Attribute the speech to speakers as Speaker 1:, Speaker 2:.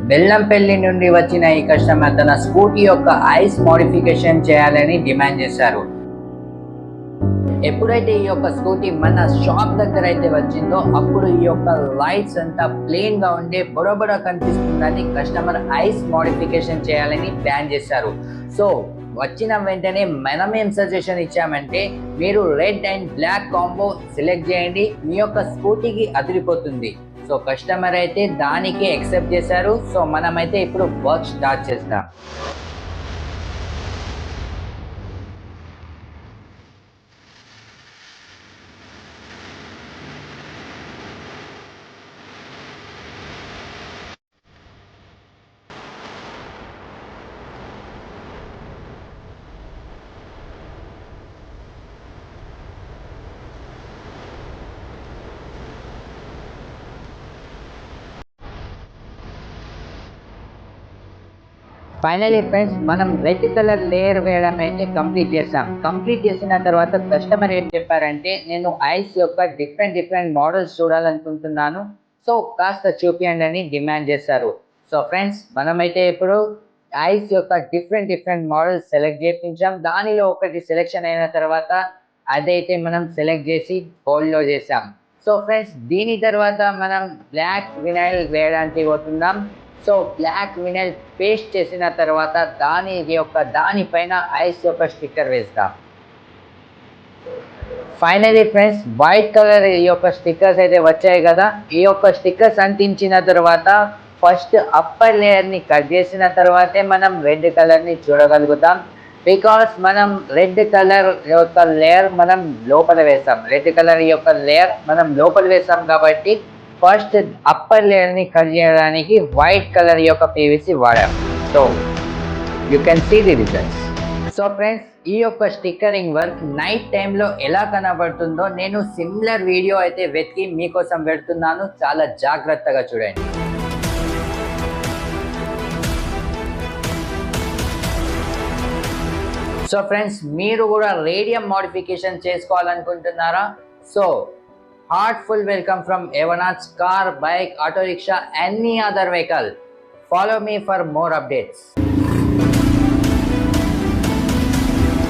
Speaker 1: బెల్లంపల్లి నుండి వచ్చిన ఈ కస్టమర్ తన స్కూటీ యొక్క ఐస్ మోడిఫికేషన్ చేయాలని డిమాండ్ చేశారు. ఎప్పుడైతే ఈ యొక్క స్కూటీ మన షాప్ దగ్గర అయితే వచ్చిందో అప్పుడు ఈ యొక్క లైట్స్ అంతా ప్లెయిన్ గా ఉండే బొడబొడ కనిపిస్తుందని కస్టమర్ ఐస్ మోడిఫికేషన్ చేయాలని ప్లాన్ చేశారు. సో వచ్చిన వెంటనే మనం ఏం సజెషన్ ఇచ్చామంటే, మీరు red and black combo select చేయండి, మీ యొక్క స్కూటీకి అదిరిపోతుంది. సో కస్టమర్ అయితే దానికి యాక్సెప్ట్ చేశారు. సో మనమైతే ఇప్పుడు వర్క్ స్టార్ట్ చేస్తాం. ఫైనలీ ఫ్రెండ్స్, మనం రెడ్ కలర్ లేయర్ వేయడం అయితే కంప్లీట్ చేసాం. కంప్లీట్ చేసిన తర్వాత కస్టమర్ ఏం చెప్పారంటే, నేను ఐస్ యొక్క డిఫరెంట్ మోడల్స్ చూడాలనుకుంటున్నాను, సో కాస్త చూపించండి అని డిమాండ్ చేశారు. సో ఫ్రెండ్స్, మనమైతే ఇప్పుడు ఐస్ యొక్క డిఫరెంట్ మోడల్స్ సెలెక్ట్ చేయించాం. దానిలో ఒకటి సెలెక్షన్ అయిన తర్వాత అదైతే మనం సెలెక్ట్ చేసి హోల్డ్లో చేసాం. సో ఫ్రెండ్స్, దీని తర్వాత మనం బ్లాక్ వినైల్ వేయడానికి పోతున్నాం. సో బ్లాక్ వినైల్ పేస్ట్ చేసిన తర్వాత దానిపైన ఐస్ యొక్క స్టిక్కర్ వేస్తాం. ఫైనలీ ఫ్రెండ్స్, వైట్ కలర్ ఈ యొక్క స్టిక్కర్స్ అయితే వచ్చాయి కదా. ఈ యొక్క స్టిక్కర్స్ అంటించిన తర్వాత ఫస్ట్ అప్పర్ లేయర్ని కట్ చేసిన తర్వాతే మనం రెడ్ కలర్ని చూడగలుగుతాం. బికాస్ మనం రెడ్ కలర్ యొక్క లేయర్ మనం లోపల వేస్తాం కాబట్టి ఫస్ట్ అప్పర్ లేయర్ని కట్ చేయడానికి వైట్ కలర్ యొక్క పీవీసీ వాడాం. So you can see the results. So friends, ఈ యొక్క స్టిక్కరింగ్ వర్క్ నైట్ టైంలో ఎలా కనబడుతుందో నేను సిమిలర్ వీడియో అయితే వెతికి మీకోసం పెడుతున్నాను. చాలా జాగ్రత్తగా చూడండి. సో ఫ్రెండ్స్, మీరు కూడా రేడియం మోడిఫికేషన్ చేసుకోవాలనుకుంటున్నారా? So heartful welcome from Evanats car, bike, auto rickshaw, any other vehicle. Follow me for more updates.